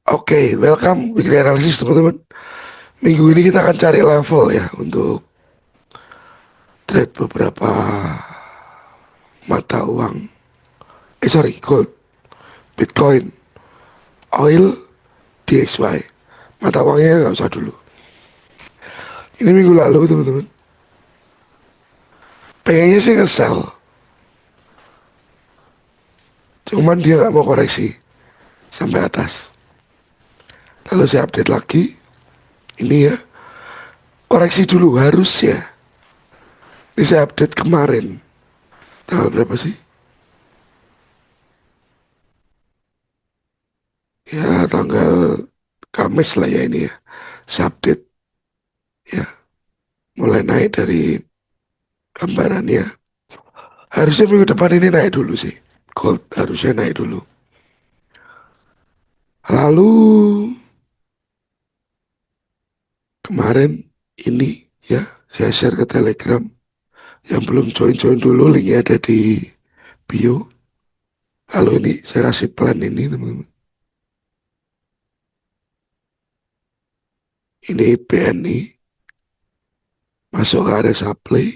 Oke, welcome weekly analysis teman-teman. Minggu ini kita akan cari level ya untuk trade beberapa mata uang. Gold, Bitcoin, oil, DXY. Mata uangnya nggak usah dulu. Ini minggu lalu teman-teman. Pengennya sih nge-sell, cuman dia nggak mau koreksi sampai atas. Lalu saya update lagi. Ini ya, koreksi dulu harus ya. Ini saya update kemarin. Tanggal berapa sih? Ya tanggal Kamis lah ya ini ya. Saya update ya, mulai naik dari gambarannya. Harusnya minggu depan ini naik dulu sih. Gold harusnya naik dulu. Lalu kemarin ini ya, saya share ke Telegram. Yang belum join-join dulu, linknya ada di bio. Lalu ini saya kasih plan ini teman-teman. Ini BNI masuk ke area supply.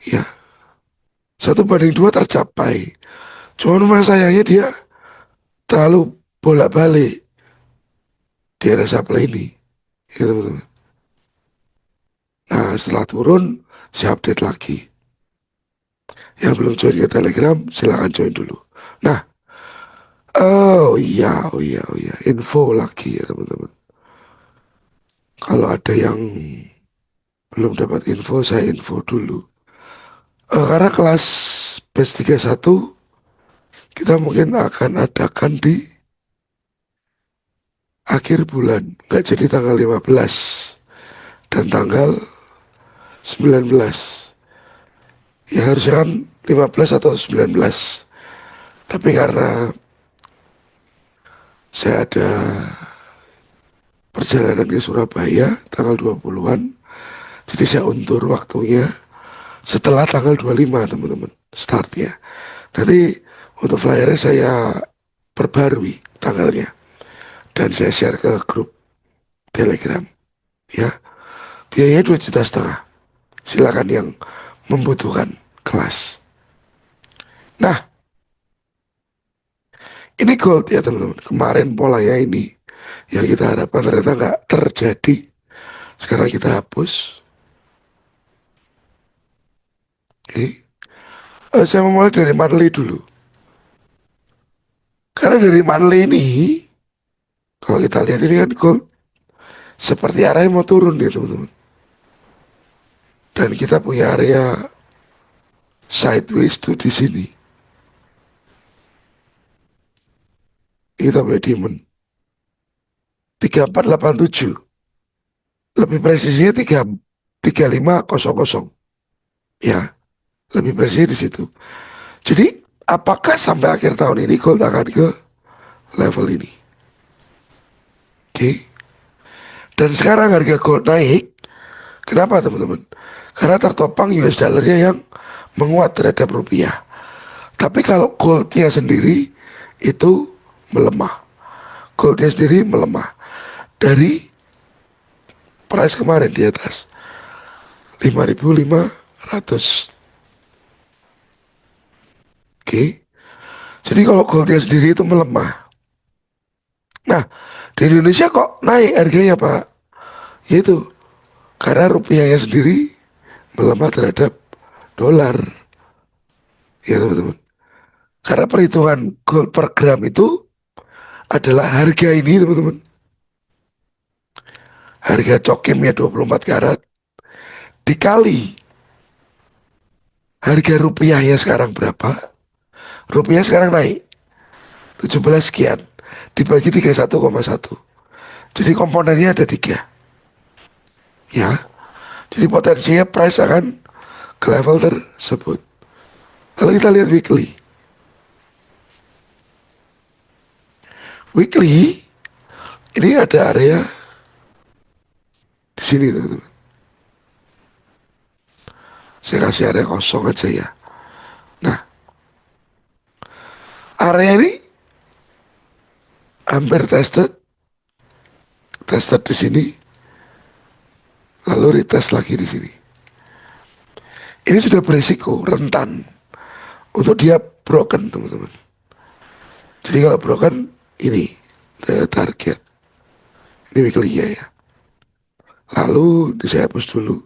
Ya, 1:2 tercapai. Cuman sayangnya dia terlalu bolak-balik di area supply ini. Ya teman-teman. Nah setelah turun, saya update lagi. Yang belum join ke Telegram, silahkan join dulu. Nah, oh iya, info lagi ya teman-teman. Kalau ada yang belum dapat info, saya info dulu. Karena kelas PES 31 kita mungkin akan adakan di akhir bulan, nggak jadi tanggal 15 dan tanggal 19. Ya harusnya kan 15 atau 19. Tapi karena saya ada perjalanan ke Surabaya tanggal 20-an, jadi saya undur waktunya setelah tanggal 25 teman-teman startnya. Nanti untuk flyernya saya perbarui tanggalnya dan saya share ke grup Telegram ya. Biayanya 2,5 juta. Silakan yang membutuhkan kelas. Nah, ini gold ya teman-teman. Kemarin polanya ini yang kita harapkan ternyata nggak terjadi. Sekarang kita hapus. Oke. Saya memulai dari monthly dulu. Karena dari monthly ini, kalau kita lihat ini kan gold seperti arahnya mau turun ya teman-teman. Dan kita punya area sideways tuh di sini. Kita punya diamond 3487. Lebih presisinya 3500. Ya, lebih presisi di situ. Jadi, apakah sampai akhir tahun ini gold akan ke level ini? Oke. Dan sekarang harga gold naik. Kenapa teman-teman? Karena tertopang US dollarnya yang menguat terhadap rupiah. Tapi kalau goldnya sendiri itu melemah. Goldnya sendiri melemah dari price kemarin di atas 5.500. Oke. Jadi kalau goldnya sendiri itu melemah. Nah, di Indonesia kok naik harganya Pak? Yaitu karena rupiahnya sendiri melemah terhadap dolar. Ya teman-teman. Karena perhitungan gold per gram itu adalah harga ini teman-teman. Harga cokemnya 24 karat dikali harga rupiahnya sekarang berapa. Rupiah sekarang naik 17 sekian dibagi 31,1. Jadi komponennya ada 3. Ya. Jadi potensinya price akan ke level tersebut. Lalu kita lihat weekly. Weekly ini ada area di sini teman-teman. Saya kasih area kosong aja ya. Nah, area ini hampir tested di sini, lalu retest lagi di sini. Ini sudah berisiko rentan untuk dia broken, teman-teman. Jadi kalau broken, ini the target. Ini weekly ya. Lalu saya hapus dulu.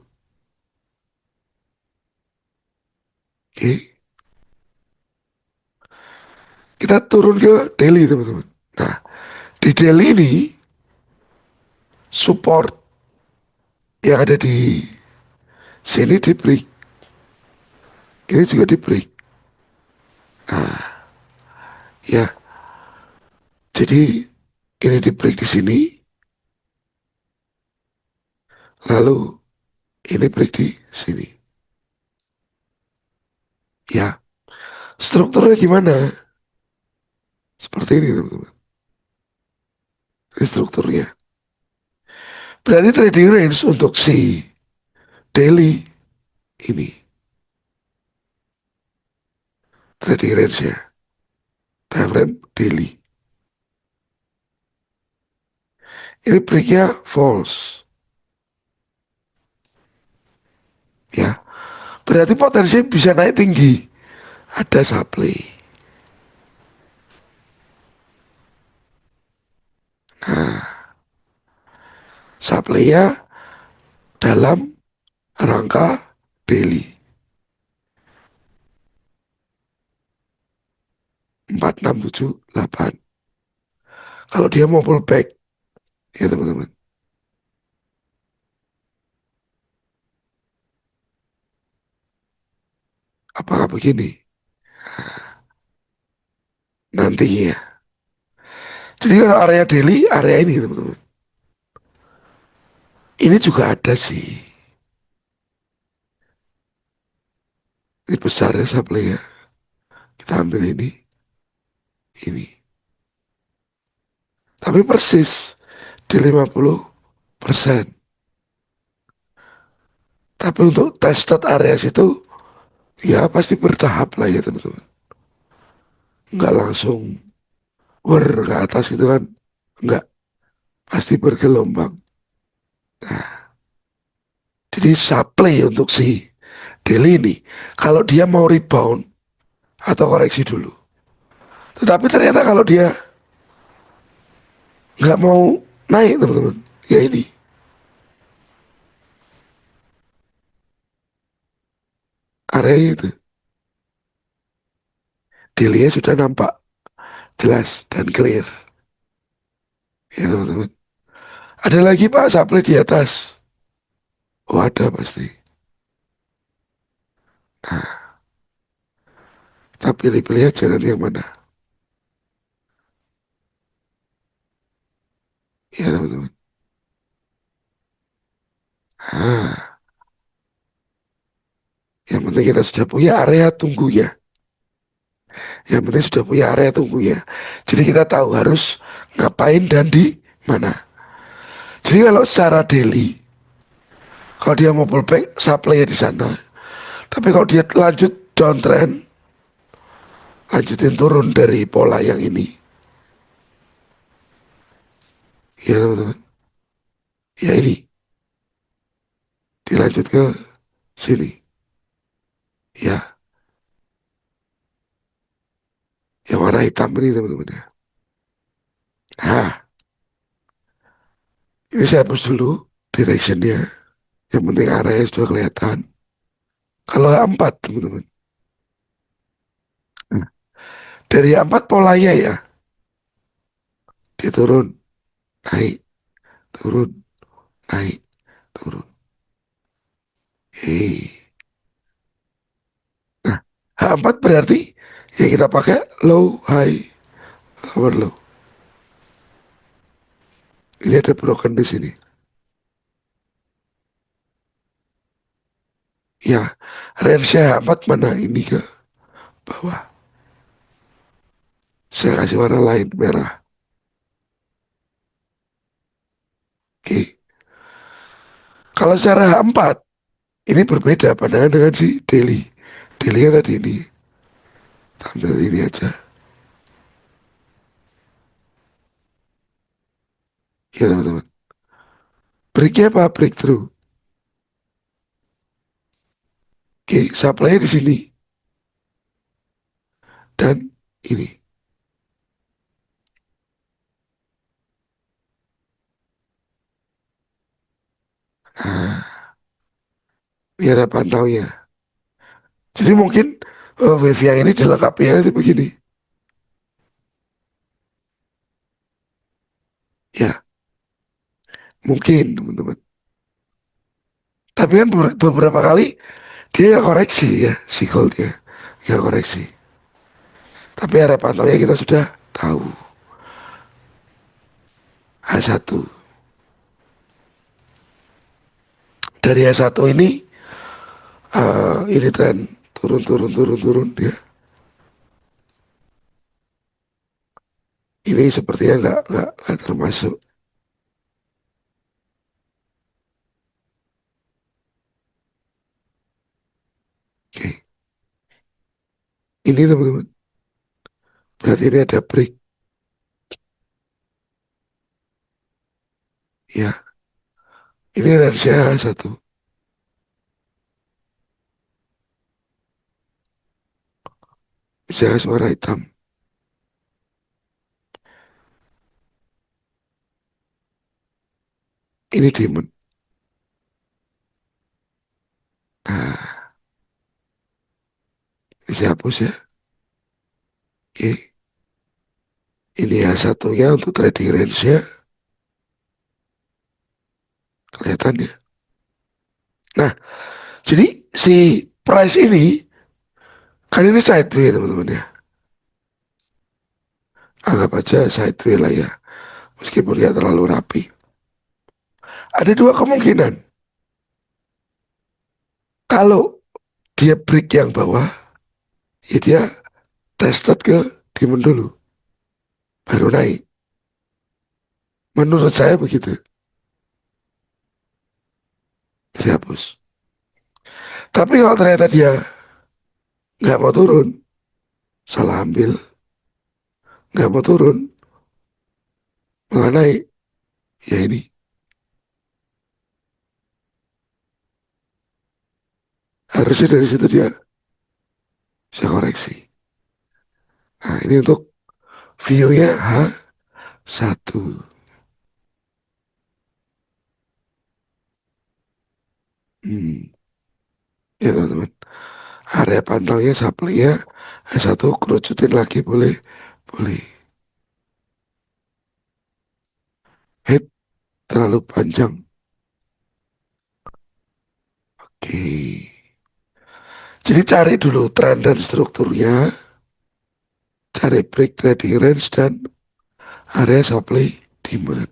Oke. Kita turun ke daily, teman-teman. Nah, di daily ini support yang ada di sini di break. Ini juga di break. Ya, jadi ini di break di sini, lalu ini break di sini. Ya, strukturnya gimana? Seperti ini, teman-teman. Ini strukturnya. Berarti trading range untuk si daily ini. Trading range-nya. Time frame daily. Ini breaknya false. Ya, berarti potensi bisa naik tinggi. Ada supply. Supply-nya dalam rangka daily. 4678. Kalau dia mau pullback, ya teman-teman. Apakah begini? Nantinya. Jadi kalau area daily, area ini teman-teman. Ini juga ada sih. Ini besar ya supply ya. Kita ambil ini. Tapi persis di 50%. Tapi untuk tested area situ, ya pasti bertahap lah ya teman-teman. Nggak langsung ke atas itu kan. Nggak. Pasti bergelombang. Jadi supply untuk si daily ini, kalau dia mau rebound atau koreksi dulu. Tetapi ternyata kalau dia nggak mau naik teman-teman, ya ini area itu, daily sudah nampak jelas dan clear. Ya teman-teman. Ada lagi Pak supply di atas. Oh ada pasti. Nah, kita pilih-pilih aja nanti yang mana. Ya teman-teman. Nah, yang penting kita sudah punya area tunggunya. Yang penting sudah punya area tunggunya. Jadi kita tahu harus ngapain dan di mana. Jadi kalau secara daily, kalau dia mau pullback, supply di sana. Tapi kalau dia lanjut downtrend, lanjutin turun dari pola yang ini. Ya teman-teman. Ya ini. Dilanjut ke sini. Ya. Yang warna hitam ini teman-teman ya. Nah. Ini saya hapus dulu directionnya. Yang penting area sudah kelihatan. Kalau A4 teman-teman. Nah, dari A4 polanya ya. Dia turun, naik, turun, naik, turun. Hei. Nah, H4 berarti ya kita pakai low, high, lower, low. Ini ada broken di sini. Ya, range H4 mana ini ke bawah. Saya kasih warna lain, merah. Oke. Kalau secara H4, ini berbeda pandangan dengan si daily. Daily yang tadi ini. Tampil ini aja. Ya teman-teman. Breaknya apa? Breakthrough. Oke, supply di sini dan ini. Nah, ini ada pantaunya. Jadi mungkin wave yang ini dilengkapi ya nanti begini. Ya, mungkin teman-teman. Tapi kan beberapa kali dia nggak koreksi ya si goldnya, nggak koreksi. Tapi area pantaunya kita sudah tahu H1. Dari H1 ini tren turun turun turun turun ya. Ini sepertinya nggak termasuk. Oke, ini teman-teman. Berarti ini ada break ya. Ini inersia H1, misalnya suara hitam. Ini demon. Nah, ini saya hapus ya. Oke, ini H1-nya untuk trading range ya. Kelihatan ya. Nah, jadi si price ini kan ini sideway teman-teman ya. Anggap aja sideway lah ya. Meskipun nggak terlalu rapi. Ada dua kemungkinan. Kalau dia break yang bawah, ya dia tested ke diamond dulu. Baru naik. Menurut saya begitu. Saya hapus. Tapi kalau ternyata dia nggak mau turun, salah ambil. Nggak mau turun, malah naik. Ya ini. Harusnya dari situ dia bisa koreksi. Nah ini untuk view-nya H1. Hmm. Ya teman-teman. Area pantaunya supply ya H1 kerucutin lagi boleh. Boleh. Head terlalu panjang. Oke. Jadi cari dulu tren dan strukturnya. Cari break trading range dan area supply demand.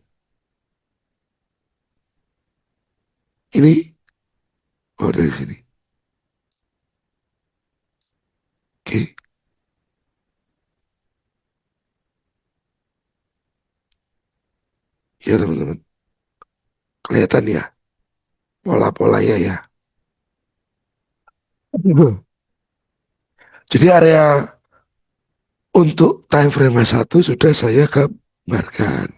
Ini oh dari sini. Oke. Ya teman-teman. Kelihatan ya pola-polanya ya. Jadi area untuk time frame satu sudah saya gambarkan.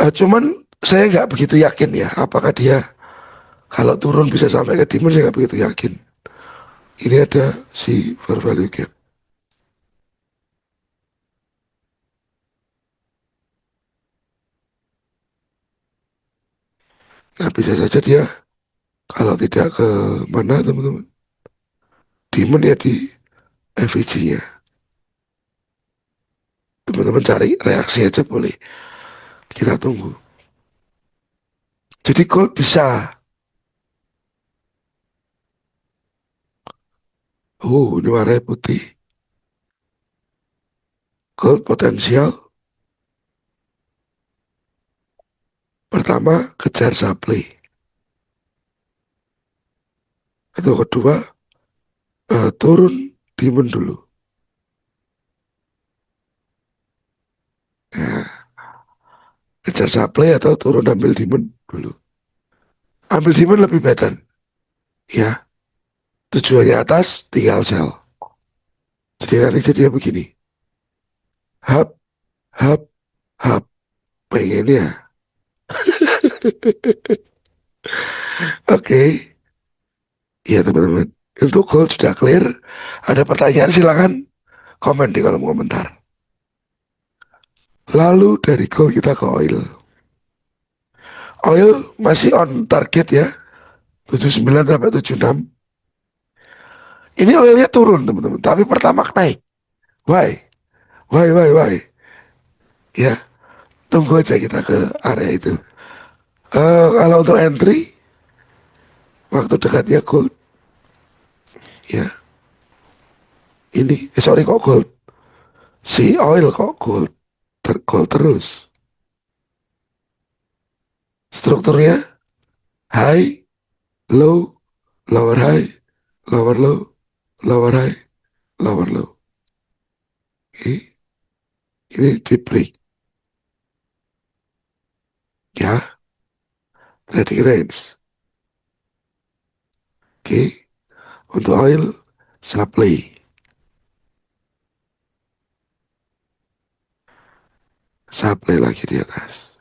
Cuman saya nggak begitu yakin ya, apakah dia kalau turun bisa sampai ke demand, saya nggak begitu yakin. Ini ada si fair value gap. Nah bisa saja dia kalau tidak ke mana teman-teman, demand ya di FVG-nya. Teman-teman cari reaksi aja boleh. Kita tunggu. Jadi gold bisa. Ini warnanya putih. Gold potensial. Pertama kejar supply. Atau kedua turun demand dulu. Nah, kejar supply atau turun ambil demand dulu. Ambil demand lebih better. Ya, tujuannya atas tinggal sell. Jadi nanti jadinya begini. Hub, hub, hub. pengen ya. Oke, iya teman-teman. Untuk gold sudah clear. Ada pertanyaan silakan komen di kolom komentar. Lalu dari gold kita ke oil. Oil masih on target ya, 79 sampai 76. Ini oilnya turun teman-teman, tapi pertama naik. Why? Why? Ya, tunggu aja kita ke area itu. Kalau untuk entry, waktu dekatnya gold, ya ini, sorry kok gold, si oil kok gold, gold terus. Strukturnya high, low, lower high, lower low, lower high, lower low. Ini di break, ya, trading range. Oke, untuk oil, supply, supply lagi di atas.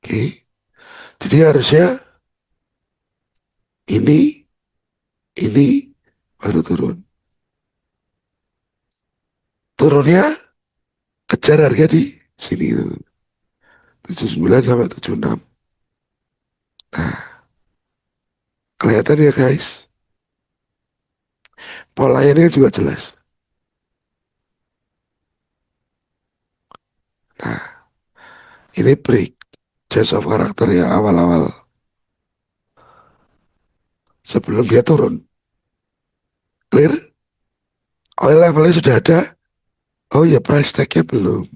Oke, jadi harusnya ini, ini baru turun. Turunnya kejar harga di sini gitu. 79 sampai 76. Nah, kelihatan ya guys. Polanya ini juga jelas. Nah, ini break. Change of karakter ya awal-awal. Sebelum dia turun. Clear? Oil levelnya sudah ada. Oh ya, price tag-nya belum.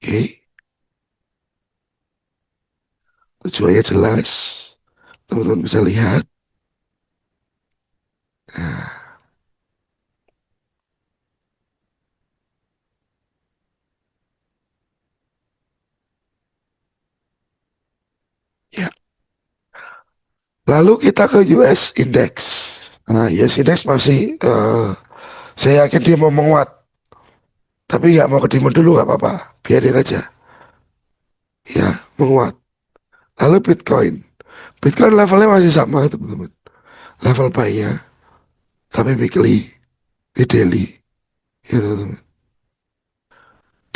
Oke, tujuannya jelas. Teman-teman bisa lihat. Nah, ya. Lalu kita ke US Index. Nah, US Index masih, saya yakin dia mau menguat. Tapi nggak mau ke dulu nggak apa-apa. Biarin aja. Ya, menguat. Lalu Bitcoin. Bitcoin levelnya masih sama teman-teman. Level buy-nya. Tapi weekly. Di daily. Ya teman-teman.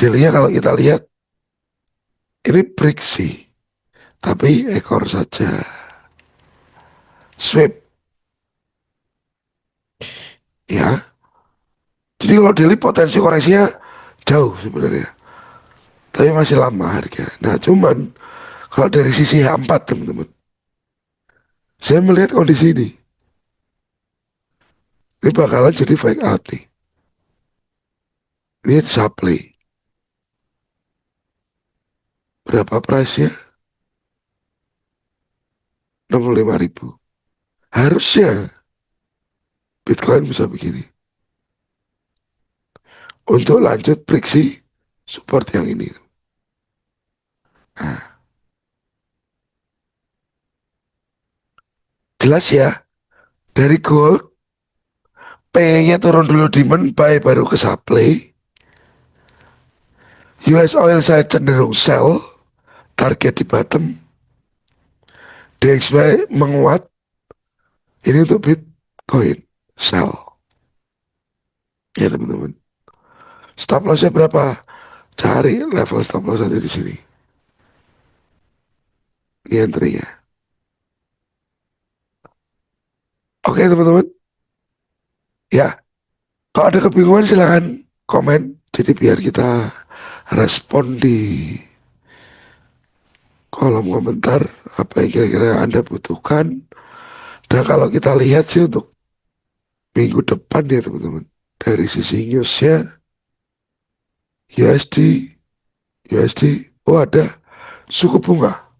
Daily-nya kalau kita lihat. Ini break sih. Tapi ekor saja. Sweep. Ya. Jadi kalau daily potensi koreksinya jauh sebenarnya. Tapi masih lama harga. Nah cuman. Kalau dari sisi H4 teman-teman. Saya melihat kondisi ini. Ini bakalan jadi fake out nih. Ini supply. Berapa price-nya? 65.000. Harusnya Bitcoin bisa begini. Untuk lanjut prediksi support yang ini. Nah, jelas ya. Dari gold, P-nya turun dulu demand, buy baru ke supply. US oil saya cenderung sell, target di bottom. DXY menguat. Ini untuk Bitcoin, sell. Ya teman-teman. Stop lossnya berapa? Cari level stop loss nanti di sini. Ini entry-nya. Oke teman-teman. Ya, kalau ada kebingungan silahkan komen. Jadi biar kita respon di kolom komentar apa yang kira-kira Anda butuhkan. Dan kalau kita lihat sih untuk minggu depan ya teman-teman. Dari sisi newsnya USD, USD, oh ada suku bunga.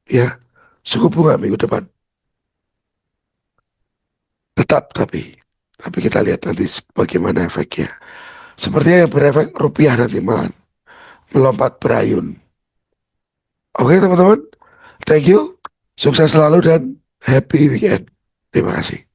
Ya, suku bunga minggu depan. Tetap tapi kita lihat nanti bagaimana efeknya. Sepertinya yang berefek rupiah nanti malah melompat berayun. Oke teman-teman, thank you. Sukses selalu dan happy weekend. Terima kasih.